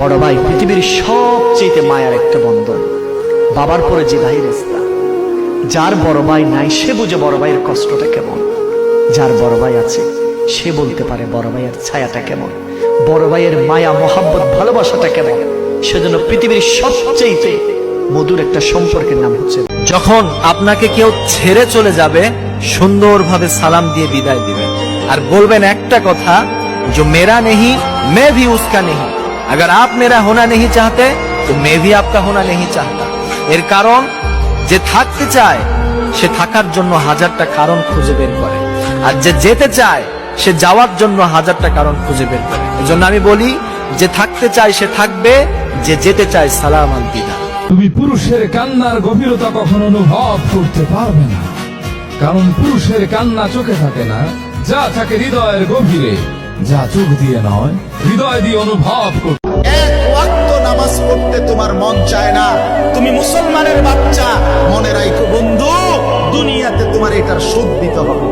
বড় ভাই পৃথিবীর সবচেয়ে মায়ার একটা বন্ধন। বাবার পরে যে ভাই রেস্তা, যার বড় ভাই নাই সে বুঝে বড় ভাইয়ের কষ্টটা কেমন, যার বড় ভাই আছে সে বলতে পারে বড় ভাইয়ের ছায়াটা কেমন, বড় ভাইয়ের মায়া মহাব্বত ভালোবাসাটা কেমন। সেজন্য পৃথিবীর সবচেয়ে মধুর একটা সম্পর্কের নাম হচ্ছে, যখন আপনাকে কেউ ছেড়ে চলে যাবে সুন্দরভাবে সালাম দিয়ে বিদায় দিবেন আর বলবেন একটা কথা, जो मेरा नहीं मैं भी उसका नहीं, अगर आप मेरा होना नहीं चाहते तो मैं भी आपका होना नहीं चाहता। এর কারণ যে থাকতে চায় সে থাকার জন্য হাজারটা কারণ খুঁজে বের করে, আর যে যেতে চায় সে যাওয়ার জন্য হাজারটা কারণ খুঁজে বের করে। এজন্য আমি বলি, যে থাকতে চায় সে থাকবে, যে যেতে চায় সালাম আল বিদা। তুমি পুরুষের কান্নার গভীরতা কখনো অনুভব করতে পারবে না, কারণ পুরুষের কান্না চোখে থাকে না, যা থাকে হৃদয়ের গভীরে, যা চোখ দিয়ে নয় হৃদয় দিয়ে অনুভব করতে। এক ওয়াক্ত নামাজ পড়তে তোমার মন চায় না, তুমি মুসলমানের বাচ্চা, মনে রাখো বন্ধু, দুনিয়াতে তোমার এটার শোধ দিতে হবে।